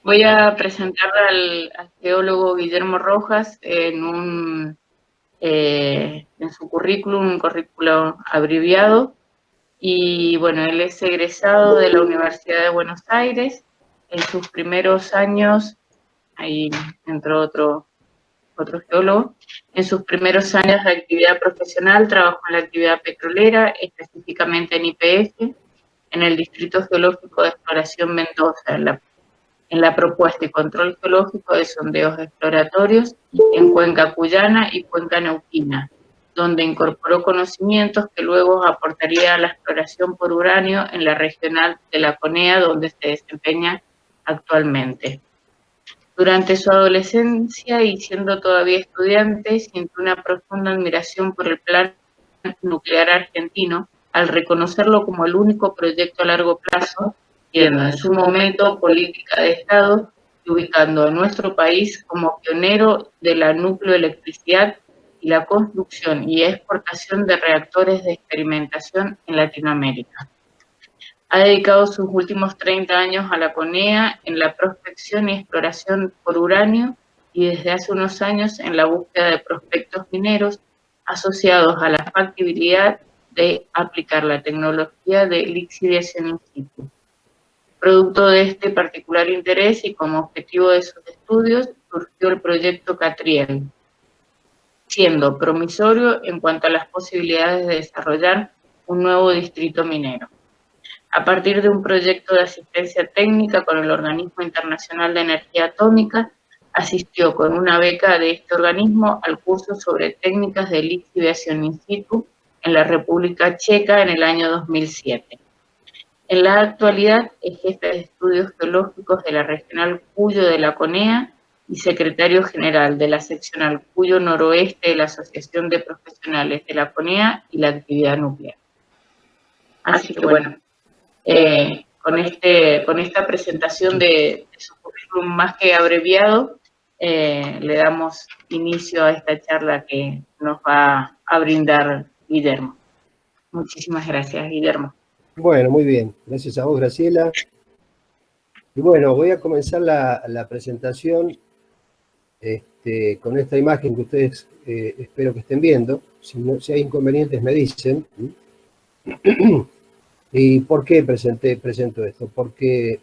Voy a presentar al geólogo Guillermo Rojas en su currículum, un currículo abreviado. Y bueno, él es egresado de la Universidad de Buenos Aires. En sus primeros años, ahí entró otro geólogo, en sus primeros años de actividad profesional trabajó en la actividad petrolera, específicamente en YPF, en el Distrito Geológico de Exploración Mendoza, en la propuesta y control geológico de sondeos exploratorios en Cuenca Cuyana y Cuenca Neuquina, donde incorporó conocimientos que luego aportaría a la exploración por uranio en la regional de la CONEA, donde se desempeña actualmente. Durante su adolescencia y siendo todavía estudiante, sintió una profunda admiración por el plan nuclear argentino al reconocerlo como el único proyecto a largo plazo, siendo en su momento política de Estado y ubicando a nuestro país como pionero de la nucleoelectricidad y la construcción y exportación de reactores de experimentación en Latinoamérica. Ha dedicado sus últimos 30 años a la CONEA en la prospección y exploración por uranio y desde hace unos años en la búsqueda de prospectos mineros asociados a la factibilidad de aplicar la tecnología de lixiviación in situ. Producto de este particular interés y como objetivo de sus estudios, surgió el proyecto Catriel, siendo promisorio en cuanto a las posibilidades de desarrollar un nuevo distrito minero. A partir de un proyecto de asistencia técnica con el Organismo Internacional de Energía Atómica, asistió con una beca de este organismo al curso sobre técnicas de lixiviación in situ en la República Checa en el año 2007. En la actualidad es jefe de estudios geológicos de la Regional Cuyo de la CONEA y secretario general de la seccional Cuyo Noroeste de la Asociación de Profesionales de la CONEA y la Actividad Nuclear. Así que bueno, con esta presentación de su currículum más que abreviado, le damos inicio a esta charla que nos va a brindar Guillermo. Muchísimas gracias, Guillermo. Bueno, muy bien. Gracias a vos, Graciela. Y bueno, voy a comenzar la presentación con esta imagen que ustedes espero que estén viendo. Si hay inconvenientes me dicen. ¿Y por qué presento esto? Porque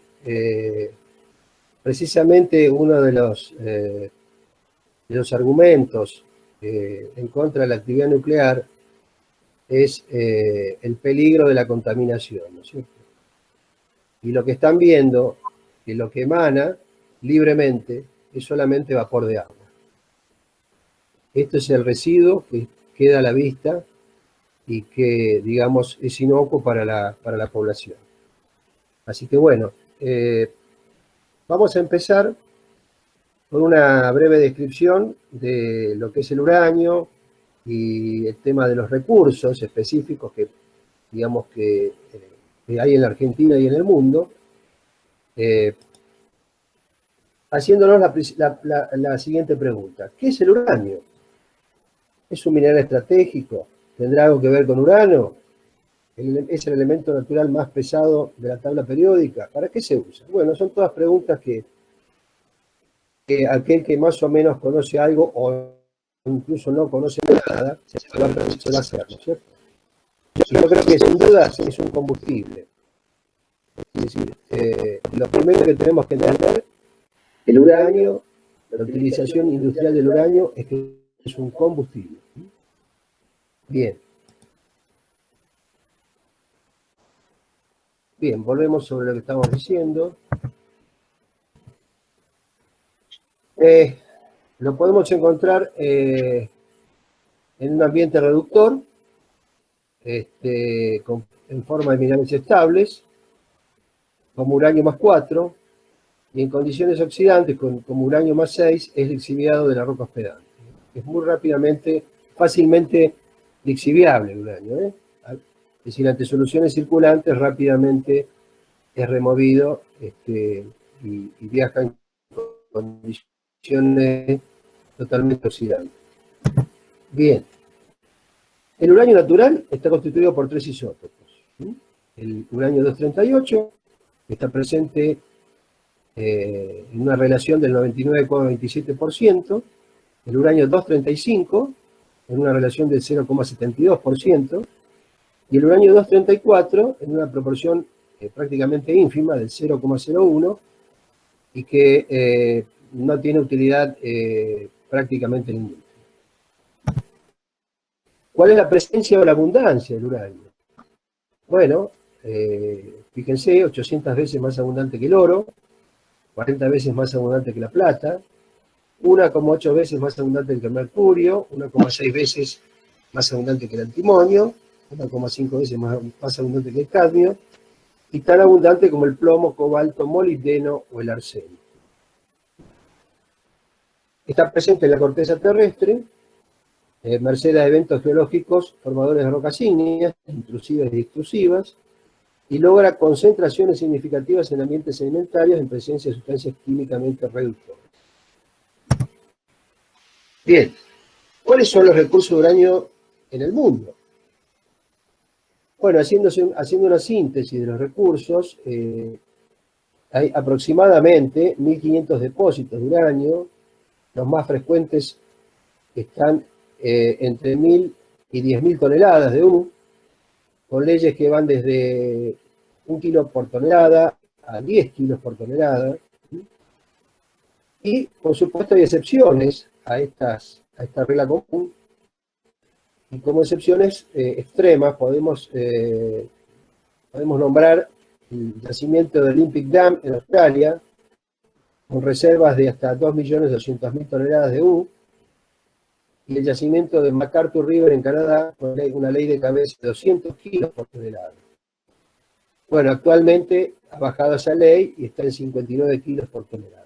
precisamente uno de los argumentos en contra de la actividad nuclear es el peligro de la contaminación, ¿no es cierto? Y lo que están viendo, que lo que emana libremente es solamente vapor de agua. Esto es el residuo que queda a la vista y que, digamos, es inocuo para la población. Así que bueno, vamos a empezar con una breve descripción de lo que es el uranio y el tema de los recursos específicos que, digamos, que hay en la Argentina y en el mundo, haciéndonos la siguiente pregunta. ¿Qué es el uranio? ¿Es un mineral estratégico? ¿Tendrá algo que ver con urano? ¿Es el elemento natural más pesado de la tabla periódica? ¿Para qué se usa? Bueno, son todas preguntas que aquel que más o menos conoce algo o incluso no conoce nada, se va a hacer, ¿no es cierto? Yo creo que sin duda es un combustible. Es decir, lo primero que tenemos que entender, el uranio, la utilización industrial del uranio es que es un combustible. Bien. Bien, volvemos sobre lo que estamos diciendo. Lo podemos encontrar en un ambiente reductor, en forma de minerales estables, como uranio más 4, y en condiciones oxidantes, como uranio más 6, es lixiviado de la roca hospedante. Es muy rápidamente, fácilmente lixiviable el uranio, ¿eh? Es decir, ante soluciones circulantes rápidamente es removido y viaja en condiciones totalmente oxidantes. Bien. El uranio natural está constituido por 3 isótopos. El uranio 238, que está presente en una relación del 99,27%, el uranio 235 en una relación del 0,72%, y el uranio 234 en una proporción prácticamente ínfima del 0,01, y que no tiene utilidad prácticamente ninguna. ¿Cuál es la presencia o la abundancia del uranio? Bueno, fíjense, 800 veces más abundante que el oro, 40 veces más abundante que la plata, 1,8 veces más abundante que el mercurio, 1,6 veces más abundante que el antimonio, 1,5 veces más abundante que el cadmio, y tan abundante como el plomo, cobalto, molibdeno o el arsenio. Está presente en la corteza terrestre, merced a eventos geológicos formadores de rocas ígneas, intrusivas y extrusivas, y logra concentraciones significativas en ambientes sedimentarios en presencia de sustancias químicamente reductoras. Bien, ¿cuáles son los recursos de uranio en el mundo? Bueno, haciendo una síntesis de los recursos, hay aproximadamente 1.500 depósitos de uranio. Los más frecuentes están entre 1.000 y 10.000 toneladas de U, con leyes que van desde 1 kilo por tonelada a 10 kilos por tonelada. Y, por supuesto, hay excepciones a esta regla común. Y como excepciones extremas podemos nombrar el yacimiento de Olympic Dam en Australia, con reservas de hasta 2.200.000 toneladas de U, y el yacimiento de MacArthur River en Canadá, con una ley de cabeza de 200 kilos por tonelada. Bueno, actualmente ha bajado esa ley y está en 59 kilos por tonelada.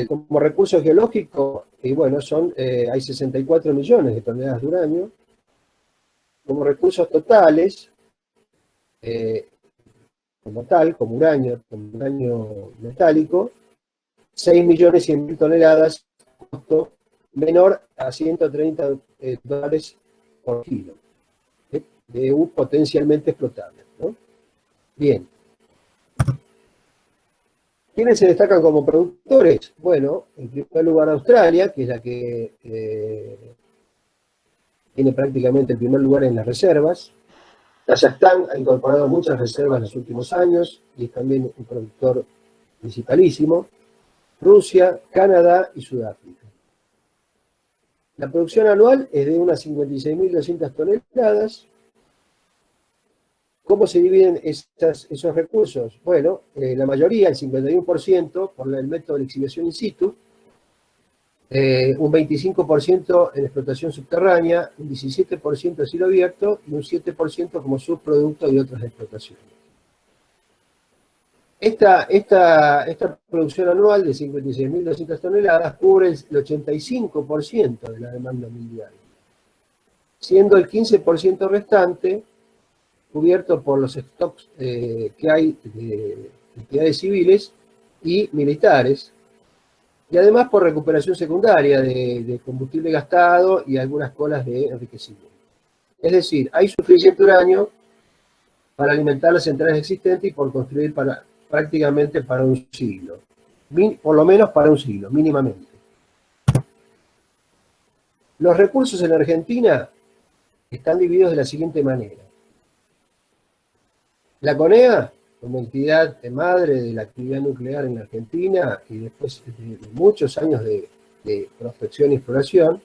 Como recurso geológico, y bueno, hay 64 millones de toneladas de uranio. Como recursos totales, como uranio metálico, 6.100.000 toneladas, costo menor a 130 dólares por kilo de U potencialmente explotable, ¿no? Bien. ¿Quiénes se destacan como productores? Bueno, en primer lugar Australia, que es la que tiene prácticamente el primer lugar en las reservas. Kazajstán ha incorporado muchas reservas en los últimos años y es también un productor principalísimo. Rusia, Canadá y Sudáfrica. La producción anual es de unas 56.200 toneladas. ¿Cómo se dividen esos recursos? Bueno, la mayoría, el 51%, por el método de lixiviación in situ, un 25% en explotación subterránea, un 17% a cielo abierto y un 7% como subproducto de otras explotaciones. Esta producción anual de 56.200 toneladas cubre el 85% de la demanda mundial, siendo el 15% restante cubierto por los stocks que hay de entidades civiles y militares, y además por recuperación secundaria de combustible gastado y algunas colas de enriquecimiento. Es decir, hay suficiente uranio para alimentar las centrales existentes y por construir prácticamente para un siglo. Por lo menos para un siglo, mínimamente. Los recursos en Argentina están divididos de la siguiente manera. La CONEA, como entidad madre de la actividad nuclear en la Argentina y después de muchos años de prospección y exploración,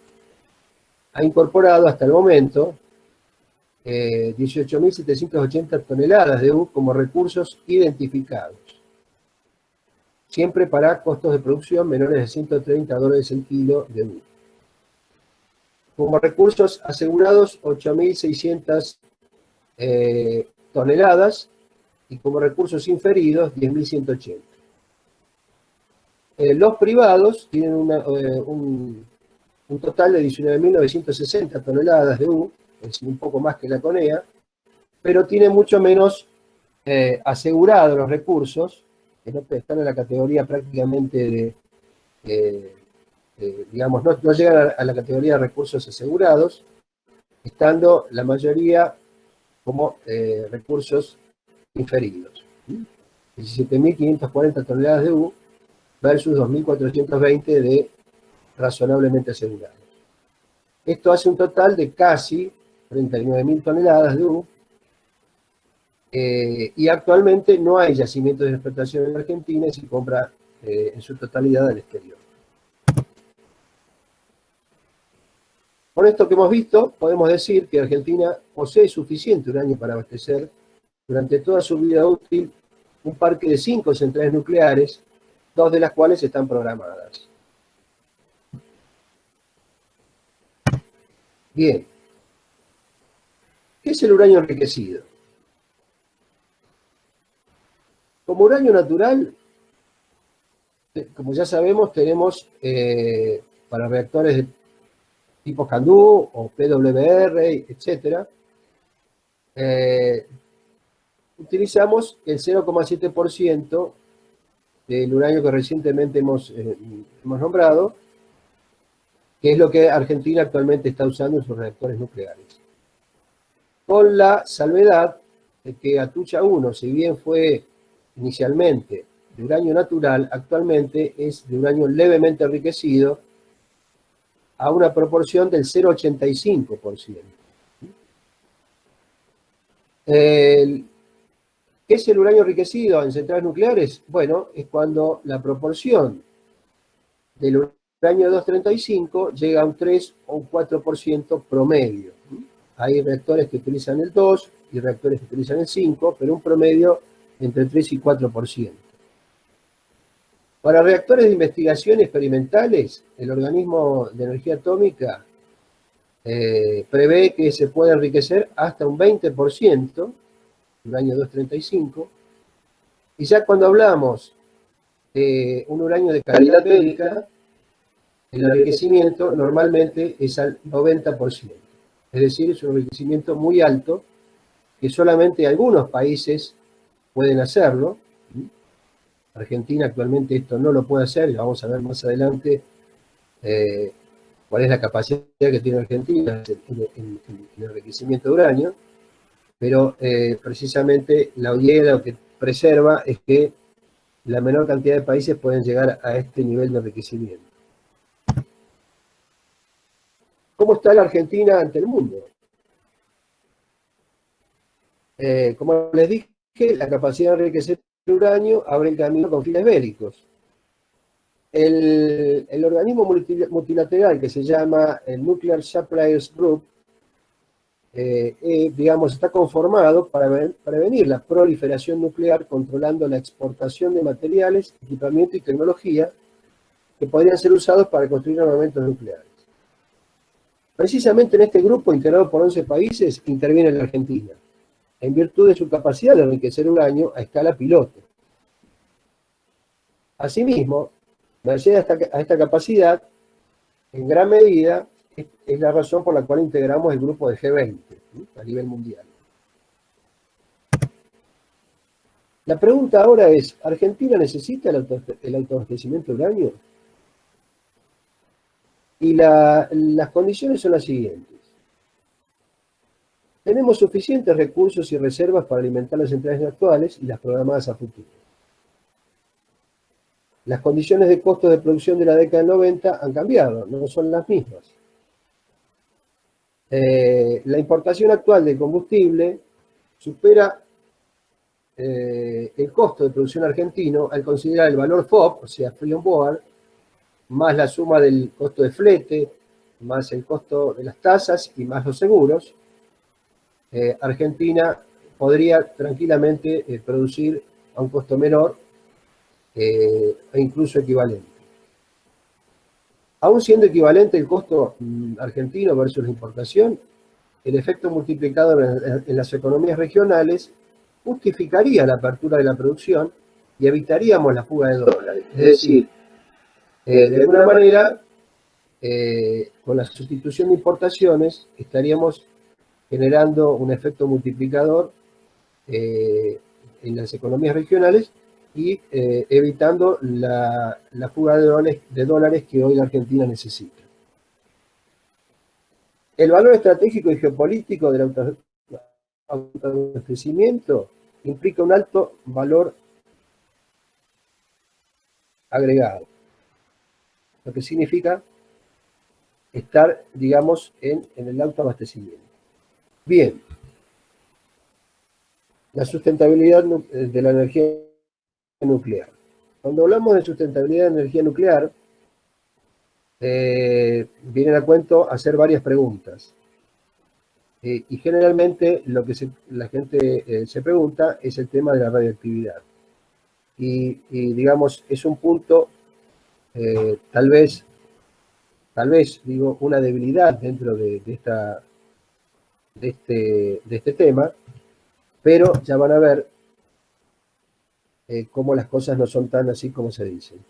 ha incorporado hasta el momento 18.780 toneladas de U como recursos identificados, siempre para costos de producción menores de 130 dólares el kilo de U. Como recursos asegurados, 8.600 toneladas, y como recursos inferidos, 10.180. Los privados tienen un total de 19.960 toneladas de U, es decir, un poco más que la CONEA, pero tiene mucho menos asegurados los recursos, que no están en la categoría prácticamente digamos, no llegan a la categoría de recursos asegurados, estando la mayoría como recursos inferidos. 17.540 toneladas de U versus 2.420 de razonablemente asegurados. Esto hace un total de casi 39.000 toneladas de U, y actualmente no hay yacimientos de explotación en Argentina y se compra en su totalidad al exterior. Con esto que hemos visto, podemos decir que Argentina posee suficiente uranio para abastecer durante toda su vida útil un parque de 5 centrales nucleares, 2 de las cuales están programadas. Bien, ¿qué es el uranio enriquecido? Como uranio natural, como ya sabemos, tenemos para reactores de tipo CANDU o PWR, etc., utilizamos el 0,7% del uranio que recientemente hemos nombrado, que es lo que Argentina actualmente está usando en sus reactores nucleares. Con la salvedad de que Atucha 1, si bien fue inicialmente de uranio natural, actualmente es de uranio levemente enriquecido a una proporción del 0,85%. ¿Qué es el uranio enriquecido en centrales nucleares? Bueno, es cuando la proporción del uranio 235 llega a un 3 o un 4% promedio. Hay reactores que utilizan el 2 y reactores que utilizan el 5, pero un promedio entre 3 y 4%. Para reactores de investigación experimentales, el Organismo de Energía Atómica prevé que se puede enriquecer hasta un 20%, uranio 235, y ya cuando hablamos de un uranio de calidad bélica, el enriquecimiento normalmente es al 90%. Es decir, es un enriquecimiento muy alto, que solamente algunos países pueden hacerlo. Argentina actualmente esto no lo puede hacer, y vamos a ver más adelante cuál es la capacidad que tiene Argentina en el enriquecimiento de uranio, pero precisamente la OIEA lo que preserva es que la menor cantidad de países pueden llegar a este nivel de enriquecimiento. ¿Cómo está la Argentina ante el mundo? Como les dije, la capacidad de enriquecer uranio abre el camino con fines bélicos. El organismo multilateral que se llama el Nuclear Suppliers Group, digamos, está conformado para prevenir la proliferación nuclear, controlando la exportación de materiales, equipamiento y tecnología que podrían ser usados para construir armamentos nucleares. Precisamente en este grupo, integrado por 11 países, interviene la Argentina, en virtud de su capacidad de enriquecer uranio a escala piloto. Asimismo, merced a esta capacidad, en gran medida, es la razón por la cual integramos el grupo de G20 a nivel mundial. La pregunta ahora es, ¿Argentina necesita el autoabastecimiento de uranio? Y las condiciones son las siguientes. Tenemos suficientes recursos y reservas para alimentar las centrales actuales y las programadas a futuro. Las condiciones de costos de producción de la década del 90 han cambiado, no son las mismas. La importación actual de combustible supera el costo de producción argentino al considerar el valor FOB, o sea, Free on Board, más la suma del costo de flete, más el costo de las tasas y más los seguros. Argentina podría tranquilamente producir a un costo menor e incluso equivalente. Aún siendo equivalente el costo argentino versus la importación, el efecto multiplicador en las economías regionales justificaría la apertura de la producción y evitaríamos la fuga de dólares. Es decir, de alguna manera, con la sustitución de importaciones, estaríamos generando un efecto multiplicador en las economías regionales y evitando la fuga de dólares que hoy la Argentina necesita. El valor estratégico y geopolítico del autoabastecimiento implica un alto valor agregado, lo que significa estar, digamos, en el autoabastecimiento. Bien, la sustentabilidad de la energía nuclear. Cuando hablamos de sustentabilidad de energía nuclear, vienen a cuento hacer varias preguntas. Y generalmente lo que la gente se pregunta es el tema de la radioactividad. Y digamos, es un punto, tal vez, digo, una debilidad dentro de este tema, pero ya van a ver cómo las cosas no son tan así como se dicen.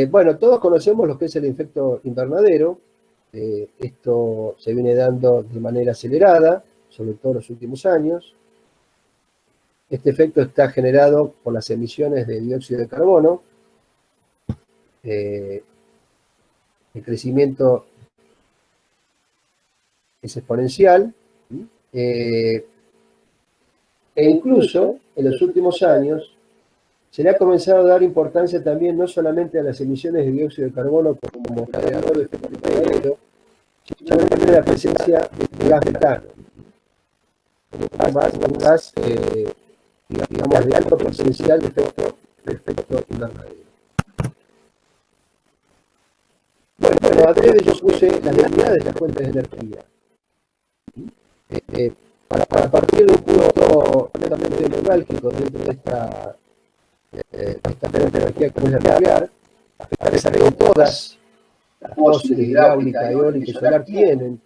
Bueno, todos conocemos lo que es el efecto invernadero. Esto se viene dando de manera acelerada, sobre todo en los últimos años. Este efecto está generado por las emisiones de dióxido de carbono, el crecimiento es exponencial, e incluso en los últimos años se le ha comenzado a dar importancia también no solamente a las emisiones de dióxido de carbono como generador de efecto invernadero, sino también a la presencia de gas metano, un gas, digamos, de alto potencial de efecto invernadero. Bueno, adrede yo puse las debilidades de las fuentes de energía. Para partir de un punto completamente neurálgico dentro de esta fuente de energía como es la nuclear, a pesar de que todas las fósiles, hidráulica, eólica y solar tienen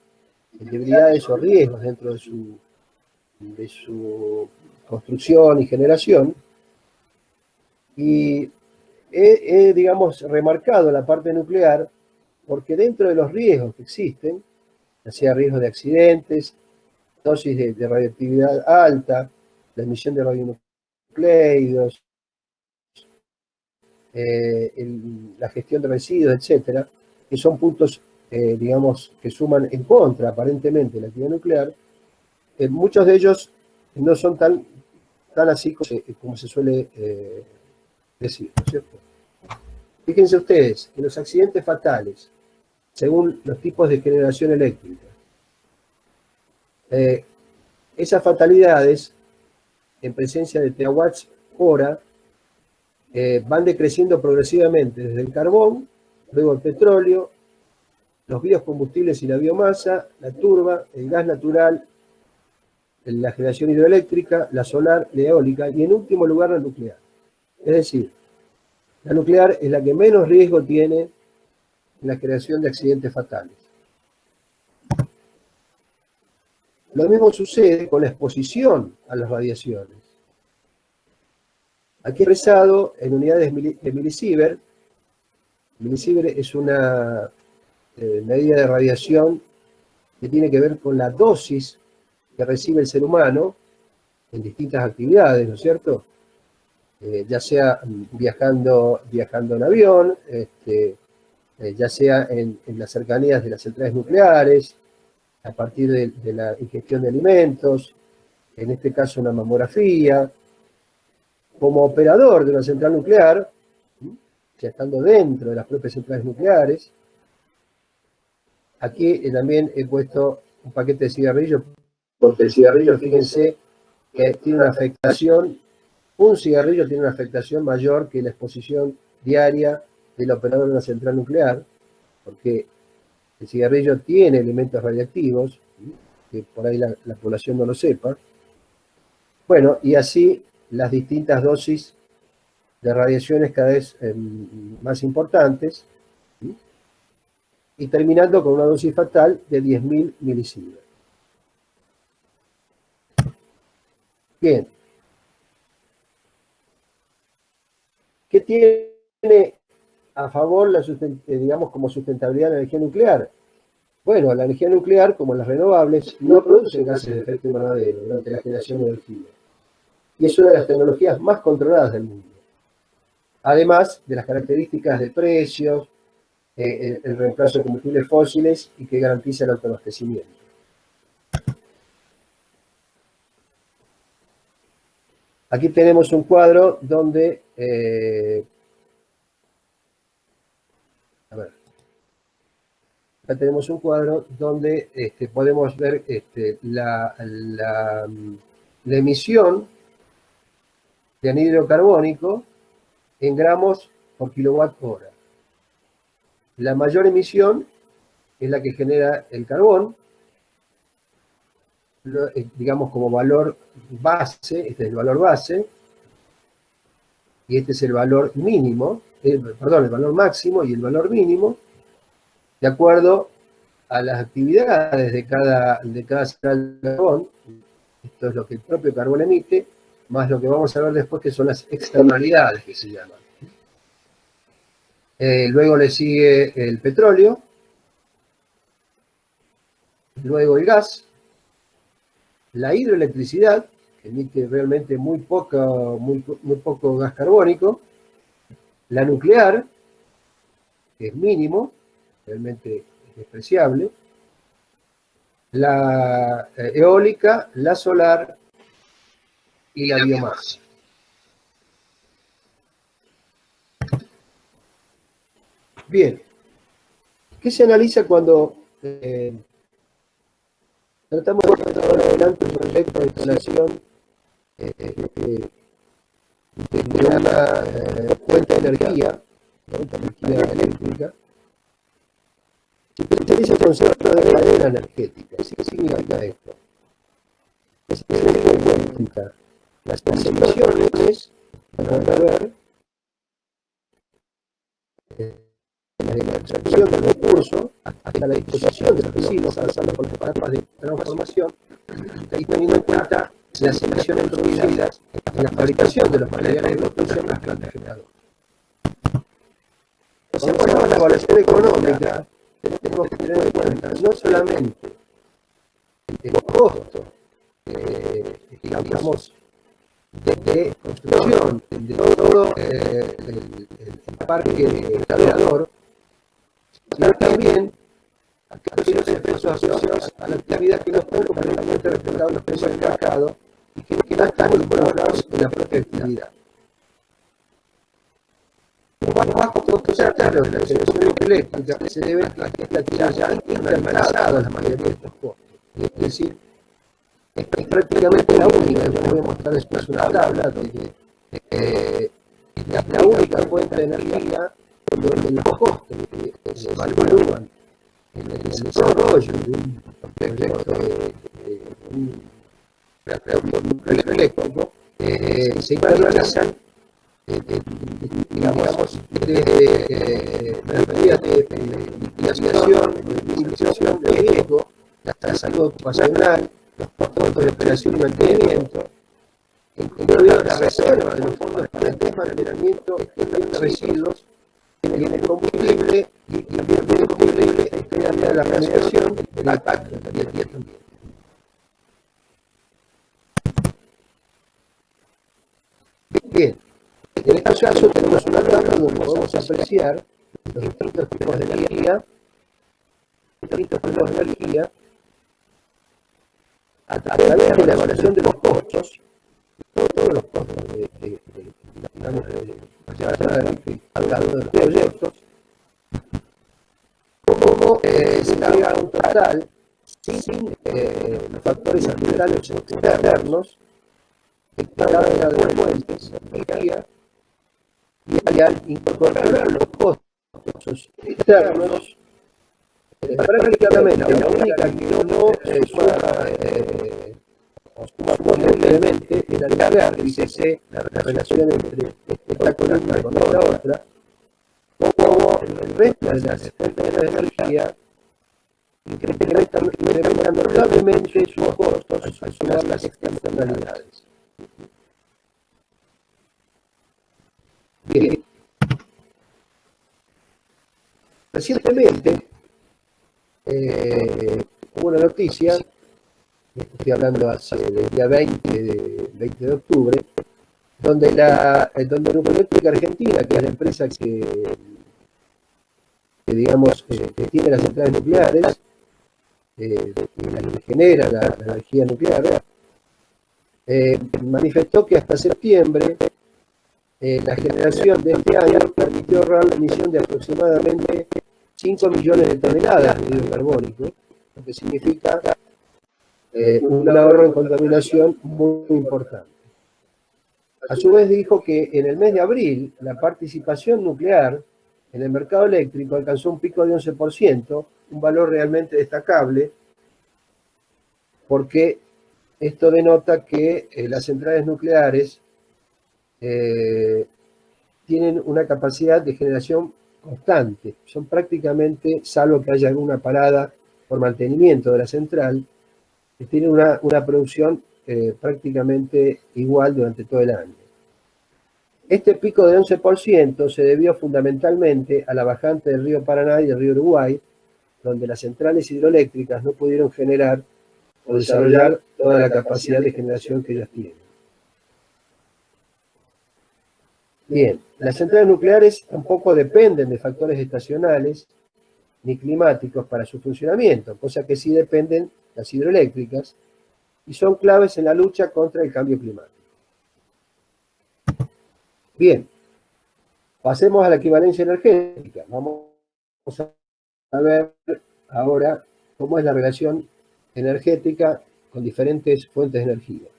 debilidades o riesgos dentro de su construcción y generación, y he, digamos, remarcado la parte nuclear porque dentro de los riesgos que existen, ya sea riesgos de accidentes, dosis de radioactividad alta, la emisión de radionucleidos, la gestión de residuos, etcétera, que son puntos, digamos, que suman en contra, aparentemente, de la actividad nuclear. Muchos de ellos no son tan así como se suele decir, ¿no es cierto? Fíjense ustedes, en los accidentes fatales, según los tipos de generación eléctrica, esas fatalidades, en presencia de terawatts hora, van decreciendo progresivamente desde el carbón, luego el petróleo, los biocombustibles y la biomasa, la turba, el gas natural, la generación hidroeléctrica, la solar, la eólica y en último lugar la nuclear. Es decir, la nuclear es la que menos riesgo tiene en la creación de accidentes fatales. Lo mismo sucede con la exposición a las radiaciones. Aquí expresado en unidades de milisievert. Milisievert es una medida de radiación que tiene que ver con la dosis que recibe el ser humano en distintas actividades, ¿no es cierto? Ya sea viajando en avión, ya sea en las cercanías de las centrales nucleares, a partir de la ingestión de alimentos, en este caso una mamografía, como operador de una central nuclear, ya estando dentro de las propias centrales nucleares. Aquí también he puesto un paquete de cigarrillos, porque el cigarrillo, fíjense, que tiene una afectación, un cigarrillo tiene una afectación mayor que la exposición diaria del operador de una central nuclear, porque el cigarrillo tiene elementos radiactivos, que por ahí la población no lo sepa. Bueno, y así las distintas dosis de radiaciones cada vez más importantes, y terminando con una dosis fatal de 10.000 milisievert. Bien. ¿Qué tiene a favor, digamos, como sustentabilidad de la energía nuclear? Bueno, la energía nuclear, como las renovables, no produce gases de efecto invernadero durante la generación de energía. Y es una de las tecnologías más controladas del mundo. Además de las características de precios, el reemplazo de combustibles fósiles y que garantiza el autoabastecimiento. Aquí tenemos un cuadro donde, a ver, acá tenemos un cuadro donde podemos ver la emisión de anhídrido carbónico en gramos por kilowatt hora. La mayor emisión es la que genera el carbón, digamos como valor base, este es el valor base, y este es el valor mínimo, perdón, el valor máximo y el valor mínimo, de acuerdo a las actividades de cada central de carbón. Esto es lo que el propio carbón emite, más lo que vamos a ver después, que son las externalidades que se llaman. Luego le sigue el petróleo, luego el gas, la hidroelectricidad, que emite realmente muy poco gas carbónico, la nuclear, que es mínimo, realmente despreciable, la eólica, la solar y la biomasa. Bien, ¿qué se analiza cuando tratamos de llevar adelante un proyecto de instalación de una fuente de energía eléctrica? Se utiliza el concepto de cadena energética. ¿Qué significa esto? Es cuenta las emisiones para ver desde la extracción del recurso hasta la disposición de los residuos, pasando por las etapas de transformación, y teniendo en cuenta las emisiones producidas en la fabricación de los materiales de construcción de las plantas generadoras. Cuando hacemos la evaluación económica, tenemos que tener en cuenta no solamente el costo, digamos, de construcción de todo el parque generador, sino también aquellos efectos asociados a la actividad que no están completamente reflejados en los precios del mercado y que no están involucrados en la propia actividad. Los bajos costos internos de la generación eléctrica se deben a que esta actividad ya ha internalizado la mayoría de estos costos. Es decir, es prácticamente la única, yo les voy a mostrar después una tabla donde la única fuente de energía donde los costos que se evalúan en el desarrollo de un proyecto de un reactor eléctrico se internalizan, digamos, desde medidas de mitigación, de minimización de riesgo, la salud ocupacional, los costos de operación y mantenimiento, incluido la reserva de los fondos para el desmantelamiento de residuos, en el combustible y también el combustible de la generación del impacto del día también. Bien, en este caso tenemos una tabla donde podemos apreciar los distintos tipos de energía, a través de la evaluación de los costos, todos los costos de cada uno de los proyectos, cómo se llega a un total sin los factores ambientales o externos de cada una de las fuentes de energía, y al incorporar los costos externos, prácticamente la única que no suma libremente es la nuclear, que dice la relación entre esta columna con esta otra, como el resto de las fuentes de energía incrementan notablemente sus costos al sumar las externalidades. Bien. Recientemente hubo una noticia, estoy hablando del día 20 de octubre, donde Nuclearélectrica Argentina, que es la empresa que digamos, que tiene las centrales nucleares, la que genera la energía nuclear, manifestó que hasta septiembre la generación de este año permitió ahorrar la emisión de aproximadamente 5 millones de toneladas de anhídrido carbónico, lo que significa un ahorro en contaminación muy importante. A su vez dijo que en el mes de abril la participación nuclear en el mercado eléctrico alcanzó un pico de 11%, un valor realmente destacable, porque esto denota que las centrales nucleares tienen una capacidad de generación constante. Son prácticamente, salvo que haya alguna parada por mantenimiento de la central, tienen una producción prácticamente igual durante todo el año. Este pico de 11% se debió fundamentalmente a la bajante del río Paraná y del río Uruguay, donde las centrales hidroeléctricas no pudieron generar o desarrollar toda la capacidad de generación que ellas tienen. Bien, las centrales nucleares tampoco dependen de factores estacionales ni climáticos para su funcionamiento, cosa que sí dependen las hidroeléctricas y son claves en la lucha contra el cambio climático. Bien, pasemos a la equivalencia energética. Vamos a ver ahora cómo es la relación energética con diferentes fuentes de energía.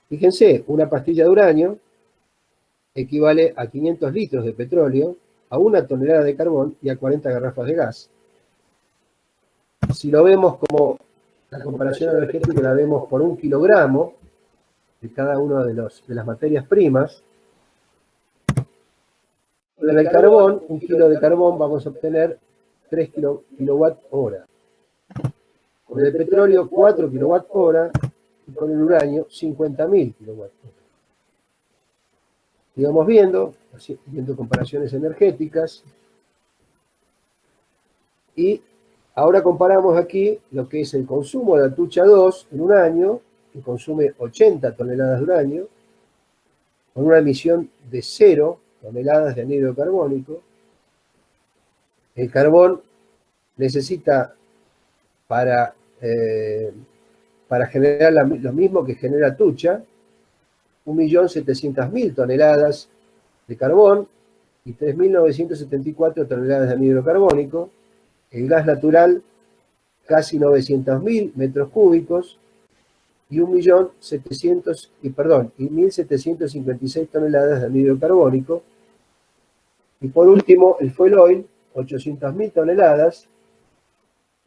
Fíjense, una pastilla de uranio equivale a 500 litros de petróleo, a 1 tonelada de carbón y a 40 garrafas de gas. Si lo vemos como la comparación energética, la vemos por 1 kilogramo de cada una de las materias primas. En el carbón, 1 kilo de carbón vamos a obtener 3 kilowatt-hora. Con el petróleo, 4 kilowatt-hora y con el uranio, 50.000 kilowatt-hora. Sigamos viendo comparaciones energéticas. Y ahora comparamos aquí lo que es el consumo de Atucha 2 en un año, que consume 80 toneladas de uranio, con una emisión de 0 toneladas de anhídrido carbónico. El carbón necesita para generar lo mismo que genera Atucha, 1.700.000 toneladas de carbón y 3.974 toneladas de anhídrido carbónico. El gas natural, casi 900.000 metros cúbicos y 1.756 toneladas de anhídrido carbónico. Y por último, el fuel oil, 800.000 toneladas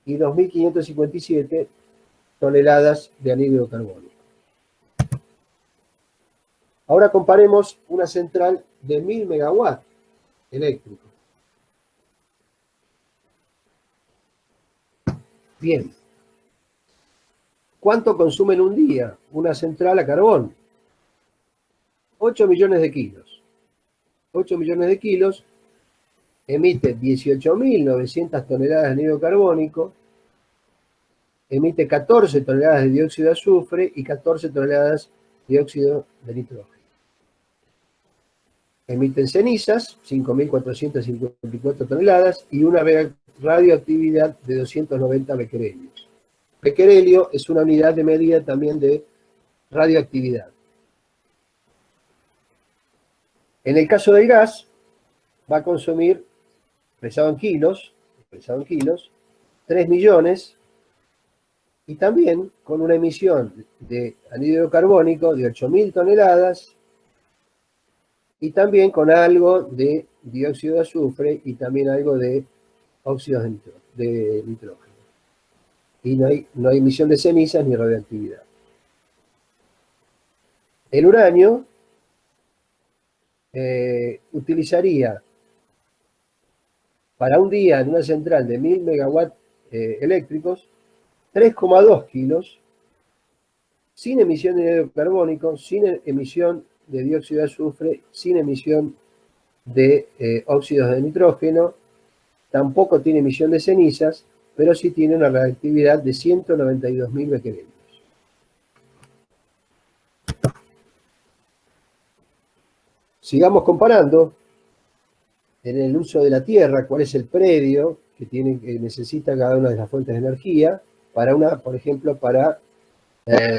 y 2.557 toneladas de anhídrido carbónico. Ahora comparemos una central de 1.000 megawatts eléctricos. Bien. ¿Cuánto consume en un día una central a carbón? 8 millones de kilos. 8 millones de kilos emite 18.900 toneladas de anhídrido carbónico, emite 14 toneladas de dióxido de azufre y 14 toneladas de dióxido de nitrógeno. Emiten cenizas, 5.454 toneladas, y una radioactividad de 290 becquerelios. Becquerelio es una unidad de medida también de radioactividad. En el caso del gas, va a consumir, expresado en kilos, 3 millones, y también con una emisión de anhídrido carbónico de 8.000 toneladas, y también con algo de dióxido de azufre y también algo de óxidos de nitrógeno. Y no hay emisión de cenizas ni radioactividad. El uranio utilizaría para un día en una central de 1.000 megawatts eléctricos 3,2 kilos, sin emisión de anhídrido carbónico, sin emisión de dióxido de azufre, sin emisión de óxidos de nitrógeno, tampoco tiene emisión de cenizas, pero sí tiene una radioactividad de 192.000 becquerelios. Sigamos comparando en el uso de la tierra, cuál es el predio que necesita cada una de las fuentes de energía, por ejemplo, para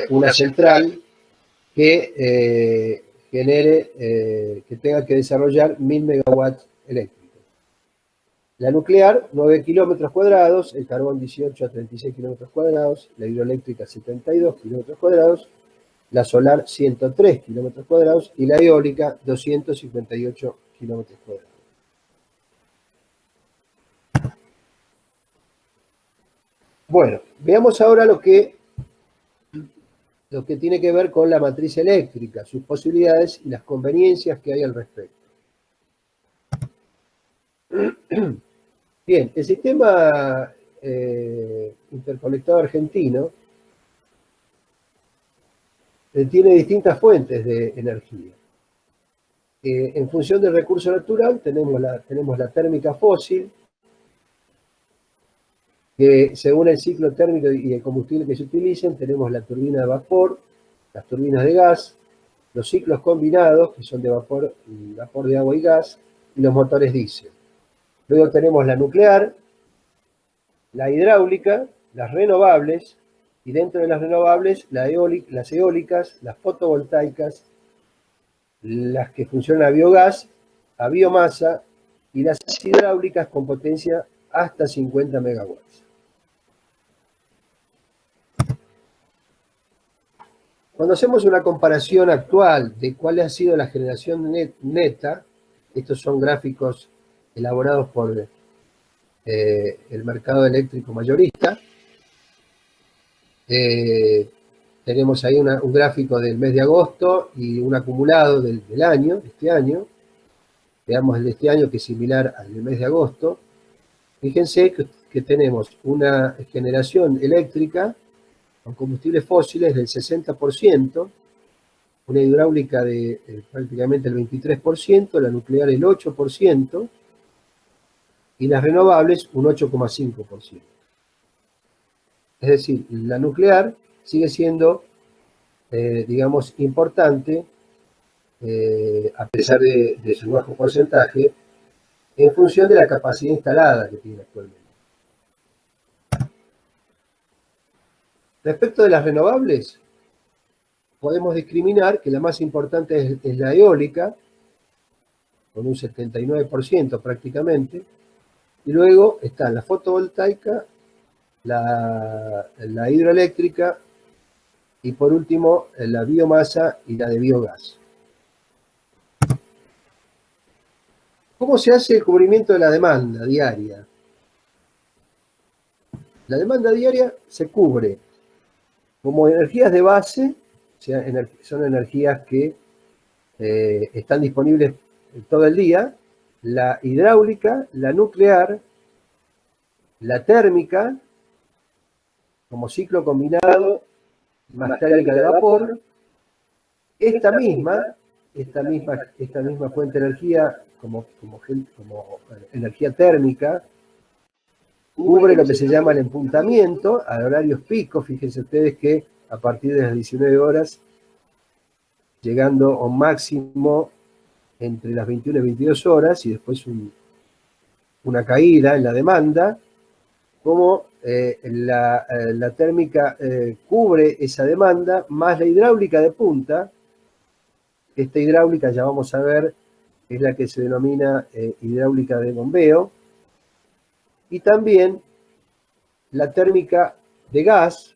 una central que genere, que tenga que desarrollar 1000 megawatts eléctricos. La nuclear, 9 kilómetros cuadrados, el carbón 18 a 36 kilómetros cuadrados, la hidroeléctrica 72 kilómetros cuadrados, la solar 103 kilómetros cuadrados y la eólica 258 kilómetros cuadrados. Bueno, veamos ahora lo que tiene que ver con la matriz eléctrica, sus posibilidades y las conveniencias que hay al respecto. Bien, el sistema interconectado argentino tiene distintas fuentes de energía. En función del recurso natural tenemos la térmica fósil, que según el ciclo térmico y el combustible que se utilicen, tenemos la turbina de vapor, las turbinas de gas, los ciclos combinados, que son de vapor de agua y gas, y los motores diésel. Luego tenemos la nuclear, la hidráulica, las renovables, y dentro de las renovables, las eólicas, las fotovoltaicas, las que funcionan a biogás, a biomasa, y las hidráulicas con potencia hasta 50 megawatts. Cuando hacemos una comparación actual de cuál ha sido la generación neta, estos son gráficos elaborados por el mercado eléctrico mayorista, tenemos ahí un gráfico del mes de agosto y un acumulado del año, este año. Veamos el de este año, que es similar al del mes de agosto. Fíjense que tenemos una generación eléctrica con combustibles fósiles del 60%, una hidráulica de prácticamente el 23%, la nuclear el 8%, y las renovables un 8,5%. Es decir, la nuclear sigue siendo, digamos, importante, a pesar de su bajo porcentaje, en función de la capacidad instalada que tiene actualmente. Respecto de las renovables, podemos discriminar que la más importante es la eólica, con un 79% prácticamente, y luego están la fotovoltaica, la hidroeléctrica y por último la biomasa y la de biogás. ¿Cómo se hace el cubrimiento de la demanda diaria? La demanda diaria se cubre como energías de base, o sea, son energías que están disponibles todo el día, la hidráulica, la nuclear, la térmica, como ciclo combinado, más térmica de vapor. Esta misma fuente de energía, como energía térmica, cubre lo que se llama el empuntamiento a horarios picos. Fíjense ustedes que a partir de las 19 horas, llegando a un máximo entre las 21 y 22 horas, y después una caída en la demanda, como la térmica cubre esa demanda, más la hidráulica de punta. Esta hidráulica, ya vamos a ver, es la que se denomina hidráulica de bombeo, y también la térmica de gas,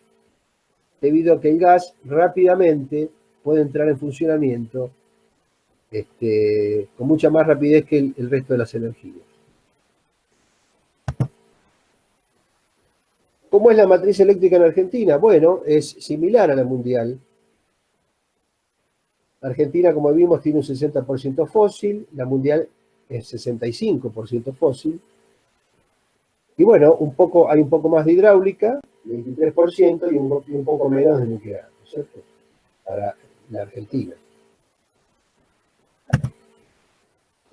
debido a que el gas rápidamente puede entrar en funcionamiento con mucha más rapidez que el resto de las energías. ¿Cómo es la matriz eléctrica en Argentina? Bueno, es similar a la mundial. Argentina, como vimos, tiene un 60% fósil, la mundial es 65% fósil. Y bueno, hay un poco más de hidráulica, 23%, y un poco menos de nuclear, ¿no es cierto? Para la Argentina.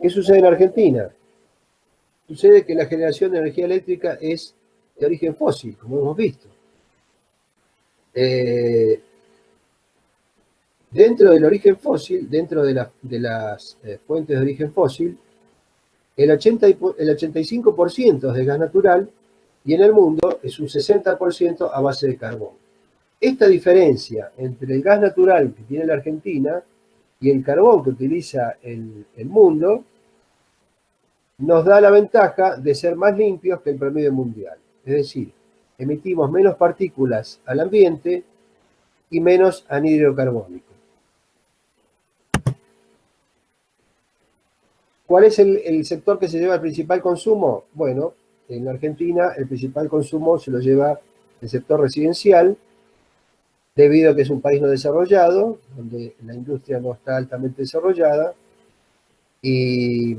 ¿Qué sucede en Argentina? Sucede que la generación de energía eléctrica es de origen fósil, como hemos visto. Dentro del origen fósil, dentro de las fuentes de origen fósil, el 85% es de gas natural, y en el mundo es un 60% a base de carbón. Esta diferencia entre el gas natural que tiene la Argentina y el carbón que utiliza el mundo nos da la ventaja de ser más limpios que el promedio mundial. Es decir, emitimos menos partículas al ambiente y menos anhídrido carbónico. ¿Cuál es el sector que se lleva el principal consumo? Bueno, en la Argentina el principal consumo se lo lleva el sector residencial, debido a que es un país no desarrollado, donde la industria no está altamente desarrollada, y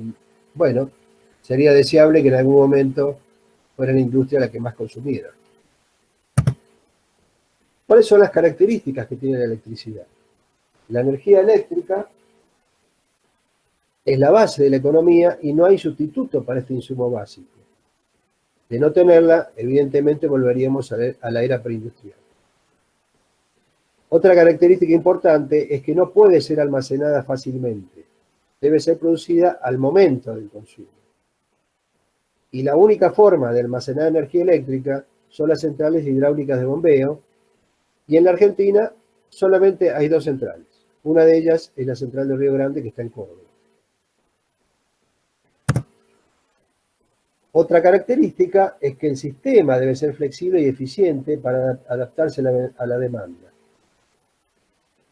bueno, sería deseable que en algún momento fuera la industria la que más consumiera. ¿Cuáles son las características que tiene la electricidad? La energía eléctrica es la base de la economía y no hay sustituto para este insumo básico. De no tenerla, evidentemente volveríamos a la era preindustrial. Otra característica importante es que no puede ser almacenada fácilmente. Debe ser producida al momento del consumo. Y la única forma de almacenar energía eléctrica son las centrales hidráulicas de bombeo, y en la Argentina solamente hay 2 centrales. Una de ellas es la central de Río Grande, que está en Córdoba. Otra característica es que el sistema debe ser flexible y eficiente para adaptarse a la demanda,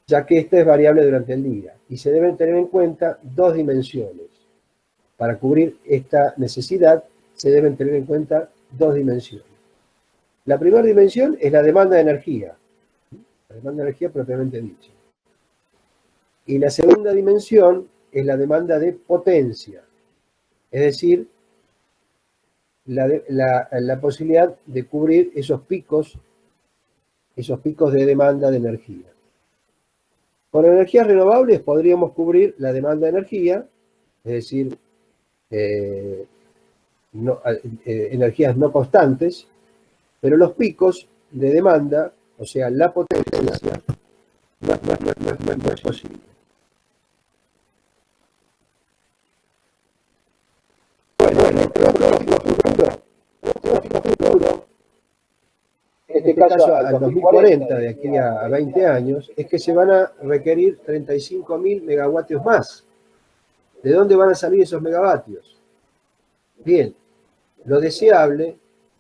ya que esta es variable durante el día, y se deben tener en cuenta 2 dimensiones. Para cubrir esta necesidad se deben tener en cuenta 2 dimensiones. La primera dimensión es la demanda de energía, la demanda de energía propiamente dicha. Y la segunda dimensión es la demanda de potencia, es decir, la posibilidad de cubrir esos picos de demanda de energía. Con energías renovables podríamos cubrir la demanda de energía, es decir, energías no constantes, pero los picos de demanda, o sea, la potencia, no es posible. En este caso, al 2040, de aquí a 20 años, es que se van a requerir 35.000 megavatios más. ¿De dónde van a salir esos megavatios? Bien, lo deseable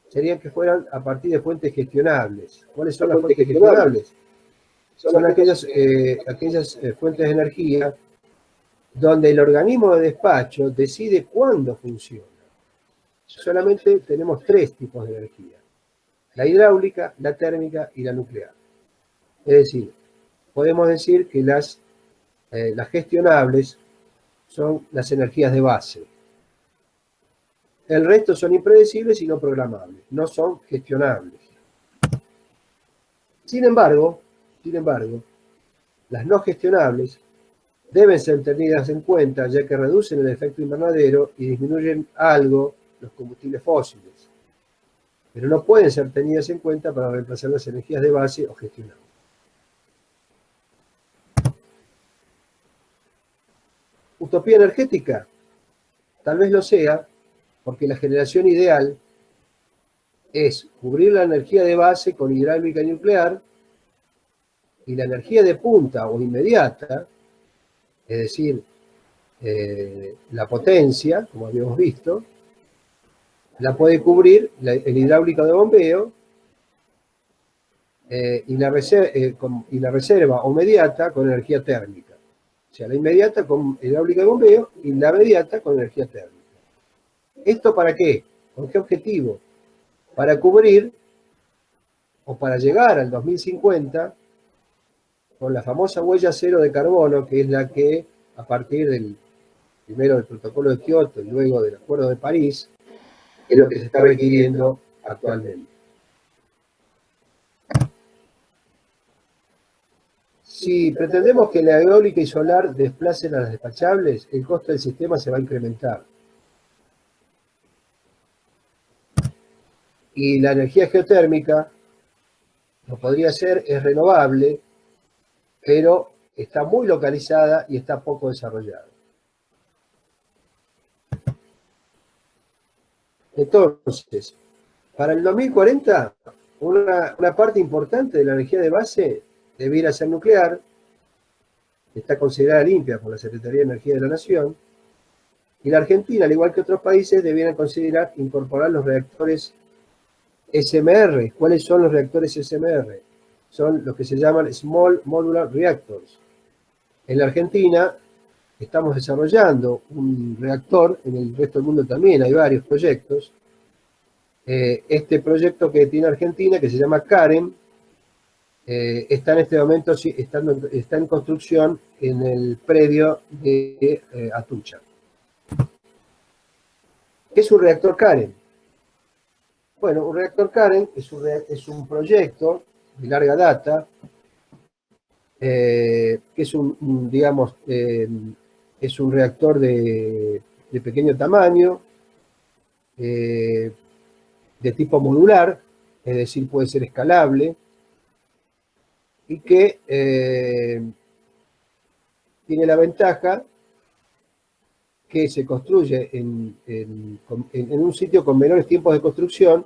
sería que fueran a partir de fuentes gestionables. ¿Cuáles son las fuentes gestionables? Son aquellas fuentes de energía donde el organismo de despacho decide cuándo funciona. Solamente tenemos 3 tipos de energía: la hidráulica, la térmica y la nuclear. Es decir, podemos decir que las gestionables son las energías de base. El resto son impredecibles y no programables, no son gestionables. Sin embargo, las no gestionables deben ser tenidas en cuenta, ya que reducen el efecto invernadero y disminuyen algo los combustibles fósiles, pero no pueden ser tenidas en cuenta para reemplazar las energías de base o gestionables. ¿Utopía energética? Tal vez lo sea, porque la generación ideal es cubrir la energía de base con hidráulica y nuclear, y la energía de punta o inmediata, es decir, la potencia, como habíamos visto, la puede cubrir el hidráulico de bombeo, y la reserva o mediata con energía térmica. O sea, la inmediata con hidráulica de bombeo y la mediata con energía térmica. ¿Esto para qué? ¿Con qué objetivo? Para cubrir o para llegar al 2050 con la famosa huella cero de carbono, que es la que, a partir primero del protocolo de Kioto y luego del Acuerdo de París, es lo que se está requiriendo actualmente. Si pretendemos que la eólica y solar desplacen a las despachables, el costo del sistema se va a incrementar. Y la energía geotérmica, no podría ser, es renovable, pero está muy localizada y está poco desarrollada. Entonces, para el 2040 una parte importante de la energía de base debiera ser nuclear, está considerada limpia por la Secretaría de Energía de la Nación, y la Argentina, al igual que otros países, debieran considerar incorporar los reactores SMR. ¿Cuáles son los reactores SMR? Son los que se llaman Small Modular Reactors. En la Argentina estamos desarrollando un reactor, en el resto del mundo también hay varios proyectos. Este proyecto que tiene Argentina, que se llama CAREN, está en este momento está en construcción en el predio de Atucha. ¿Qué es un reactor CAREN? Bueno, un reactor CAREN es un proyecto de larga data, que es digamos, es un reactor de pequeño tamaño, de tipo modular, es decir, puede ser escalable, y que tiene la ventaja que se construye en un sitio con menores tiempos de construcción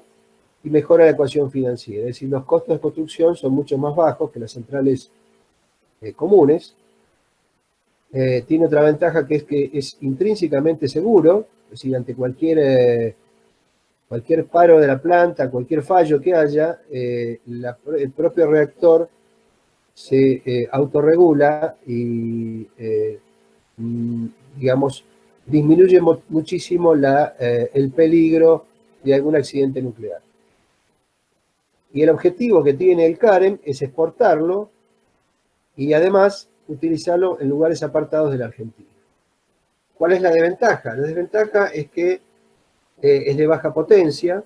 y mejora la ecuación financiera. Es decir, los costos de construcción son mucho más bajos que las centrales comunes. Tiene otra ventaja que es intrínsecamente seguro, es decir, ante cualquier paro de la planta, cualquier fallo que haya, el propio reactor se autorregula y, digamos, disminuye muchísimo el peligro de algún accidente nuclear. Y el objetivo que tiene el CAREN es exportarlo y además utilizarlo en lugares apartados de la Argentina. ¿Cuál es la desventaja? La desventaja es que es de baja potencia,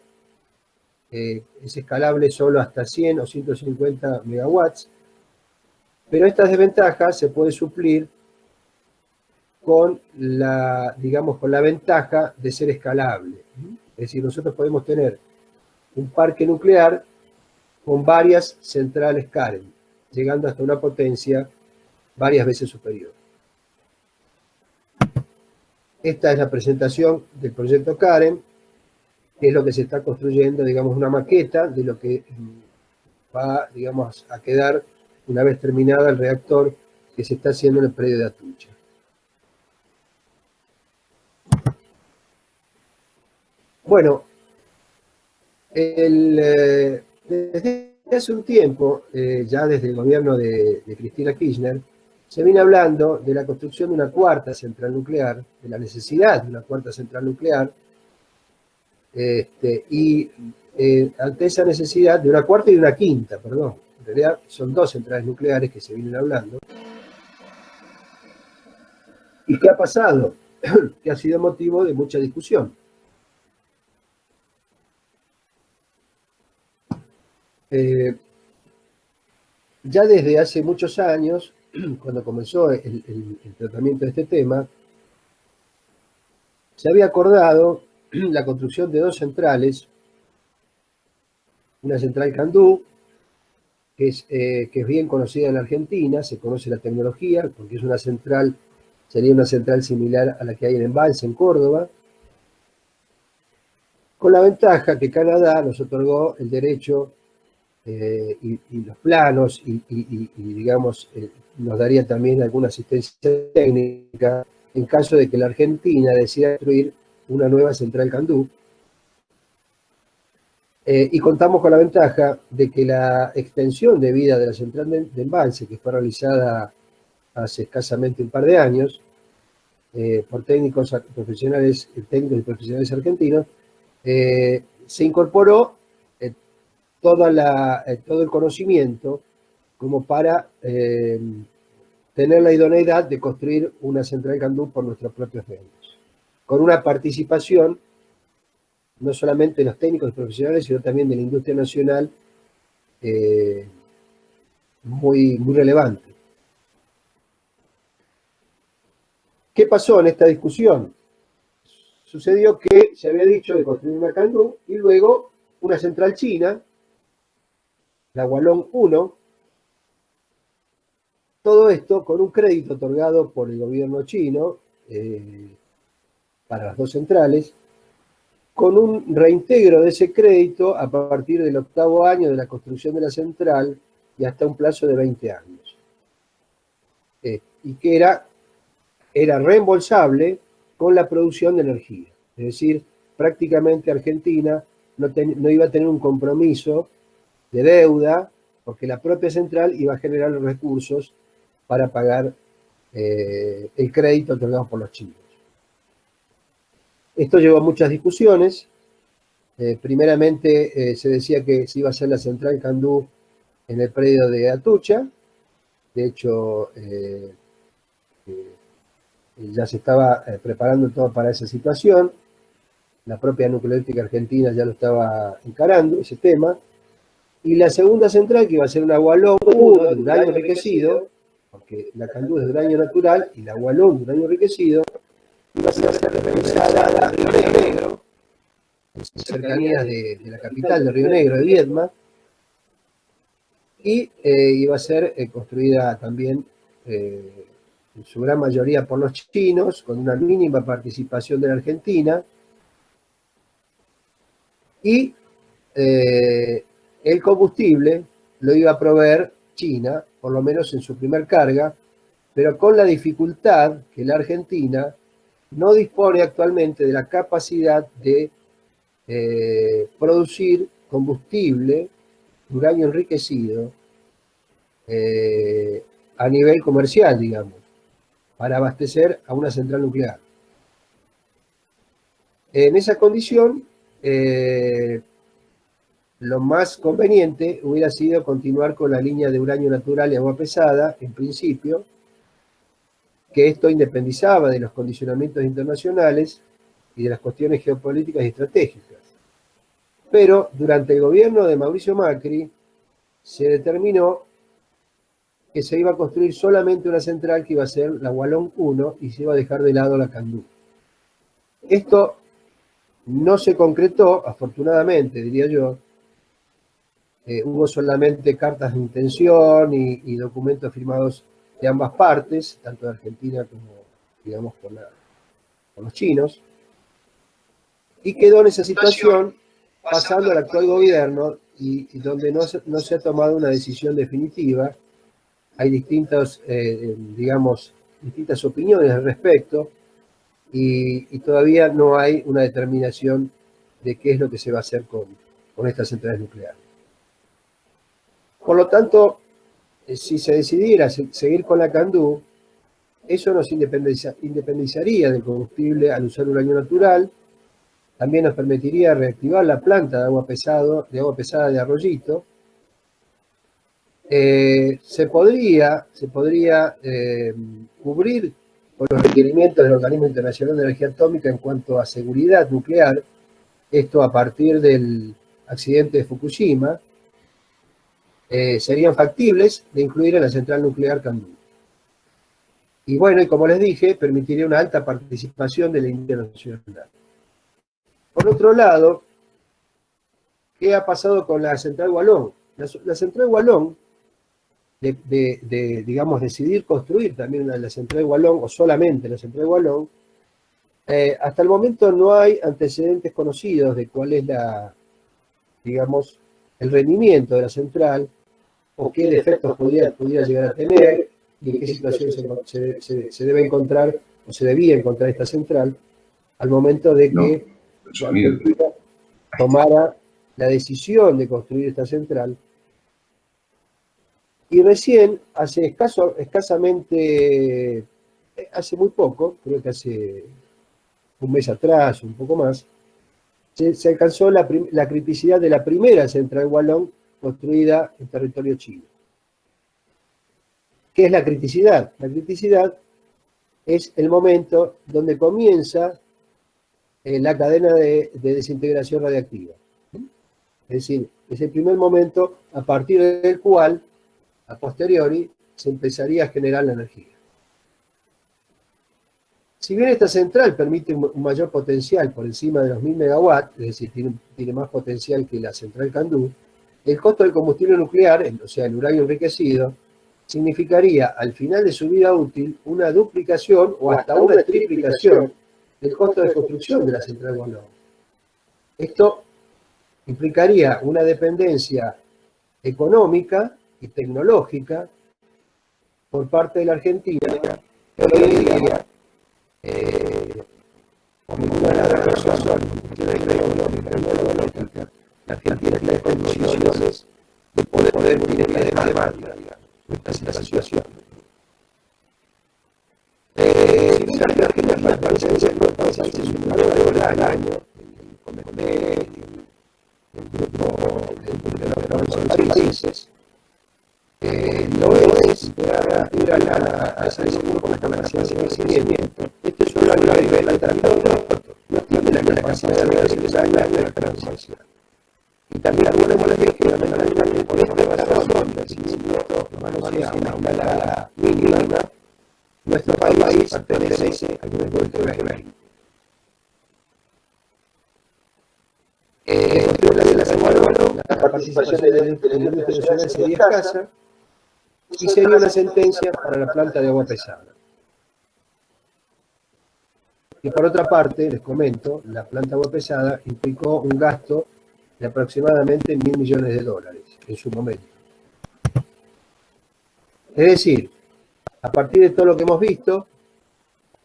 es escalable solo hasta 100 o 150 megawatts, pero estas desventajas se puede suplir con digamos, con la ventaja de ser escalable. Es decir, nosotros podemos tener un parque nuclear con varias centrales CAREN, llegando hasta una potencia varias veces superior. Esta es la presentación del proyecto CAREN, que es lo que se está construyendo, digamos, una maqueta de lo que va, digamos, a quedar una vez terminada el reactor que se está haciendo en el predio de Atucha. Bueno, desde hace un tiempo, ya desde el gobierno de Cristina Kirchner, se viene hablando de la construcción de una cuarta central nuclear, de la necesidad de una cuarta central nuclear, y ante esa necesidad de una cuarta y de una quinta, perdón, en realidad son dos centrales nucleares que se vienen hablando. ¿Y qué ha pasado? Que ha sido motivo de mucha discusión. Ya desde hace muchos años, cuando comenzó el tratamiento de este tema, se había acordado la construcción de dos centrales, una central Candú, que es bien conocida en Argentina, se conoce la tecnología, porque es una central, sería una central similar a la que hay en Embalse, en Córdoba, con la ventaja que Canadá nos otorgó el derecho y los planos y digamos, nos daría también alguna asistencia técnica en caso de que la Argentina decida construir una nueva central Candú. Y contamos con la ventaja de que la extensión de vida de la central de Embalse, que fue realizada hace escasamente un par de años, por técnicos y profesionales argentinos, se incorporó todo el conocimiento como para tener la idoneidad de construir una central Candú por nuestros propios medios, con una participación no solamente de los técnicos y profesionales, sino también de la industria nacional muy, muy relevante. ¿Qué pasó en esta discusión? Sucedió que se había dicho de construir una Candú y luego una central china, la Hualong 1, todo esto con un crédito otorgado por el gobierno chino para las dos centrales, con un reintegro de ese crédito a partir del 8º año de la construcción de la central y hasta un plazo de 20 años. Y que era reembolsable con la producción de energía. Es decir, prácticamente Argentina no iba a tener un compromiso de deuda, porque la propia central iba a generar los recursos para pagar el crédito otorgado por los chinos. Esto llevó a muchas discusiones. Primeramente se decía que se iba a hacer la central Candú en el predio de Atucha. De hecho, ya se estaba preparando todo para esa situación. La propia nucleoeléctrica argentina ya lo estaba encarando, ese tema. Y la segunda central, que iba a ser una Gualón 1 de uranio enriquecido, porque la Candú es de uranio natural y la Gualón de uranio enriquecido, iba a ser realizada en Río Negro, en cercanías de la capital de Río Negro, de Viedma, y iba a ser construida también en su gran mayoría por los chinos, con una mínima participación de la Argentina, y el combustible lo iba a proveer China, por lo menos en su primer carga, pero con la dificultad que la Argentina no dispone actualmente de la capacidad de producir combustible, uranio enriquecido, a nivel comercial, digamos, para abastecer a una central nuclear. En esa condición, lo más conveniente hubiera sido continuar con la línea de uranio natural y agua pesada, en principio, que esto independizaba de los condicionamientos internacionales y de las cuestiones geopolíticas y estratégicas. Pero durante el gobierno de Mauricio Macri se determinó que se iba a construir solamente una central que iba a ser la Gualón 1 y se iba a dejar de lado la Candú. Esto no se concretó, afortunadamente, diría yo. Hubo solamente cartas de intención y documentos firmados de ambas partes, tanto de Argentina como, digamos, por los chinos, y quedó en esa situación pasando al actual gobierno y donde no se ha tomado una decisión definitiva. Hay distintas opiniones al respecto y todavía no hay una determinación de qué es lo que se va a hacer con estas centrales nucleares. Por lo tanto, si se decidiera seguir con la Candú, eso nos independizaría del combustible al usar uranio natural. También nos permitiría reactivar la planta de agua pesada de Arroyito. Se podría cubrir con los requerimientos del Organismo Internacional de Energía Atómica en cuanto a seguridad nuclear, esto a partir del accidente de Fukushima. Serían factibles de incluir en la central nuclear Candú. Y bueno, y como les dije, permitiría una alta participación de la internacional. Por otro lado, ¿qué ha pasado con la central Gualón? La central Gualón, digamos, decidir construir también la central Gualón, o solamente la central Gualón, hasta el momento no hay antecedentes conocidos de cuál es digamos, el rendimiento de la central, o qué defectos pudiera llegar a tener, y en qué situación se debe encontrar, o se debía encontrar esta central, al momento de que la Argentina tomara la decisión de construir esta central. Y recién, hace muy poco, creo que hace un mes atrás, un poco más, se alcanzó la criticidad de la primera central Gualón construida en territorio chino. ¿Qué es la criticidad? La criticidad es el momento donde comienza la cadena de desintegración radiactiva. Es decir, es el primer momento a partir del cual, a posteriori, se empezaría a generar la energía. Si bien esta central permite un mayor potencial por encima de los 1000 megawatts, es decir, tiene más potencial que la central Candú, el costo del combustible nuclear, o sea, el uranio enriquecido, significaría al final de su vida útil una duplicación o hasta una triplicación del costo de construcción de la central Gualón. Esto implicaría una dependencia económica y tecnológica por parte de la Argentina, que hoy en día, por ninguna razón, tecnológica, la Argentina está en condiciones de poder cubrir la demanda, esta situación. Si la Argentina pertenece a los países superiores al año, el grupo de los países, no es a ese grupo de comercial de crecimiento. Este es solo a nivel internacional, no tiene la capacidad de realizar la transición. Y también algunos modelos que lamentablemente por esta razón del crecimiento conocida a una escala mínima, nuestro país pertenece al grupo del G20. La participación de la industria nacional sería escasa y sería una sentencia para la planta de agua pesada. Y por otra parte, les comento, la planta de agua pesada implicó un gasto de aproximadamente $1.000 millones en su momento. Es decir, a partir de todo lo que hemos visto,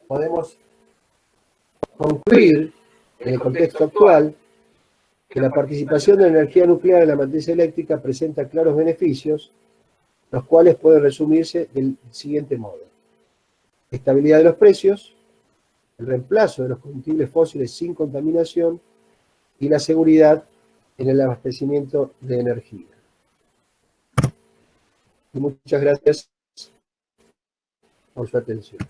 podemos concluir en el contexto actual que la participación de la energía nuclear en la matriz eléctrica presenta claros beneficios, los cuales pueden resumirse del siguiente modo: estabilidad de los precios, el reemplazo de los combustibles fósiles sin contaminación y la seguridad en el abastecimiento de energía. Y muchas gracias por su atención.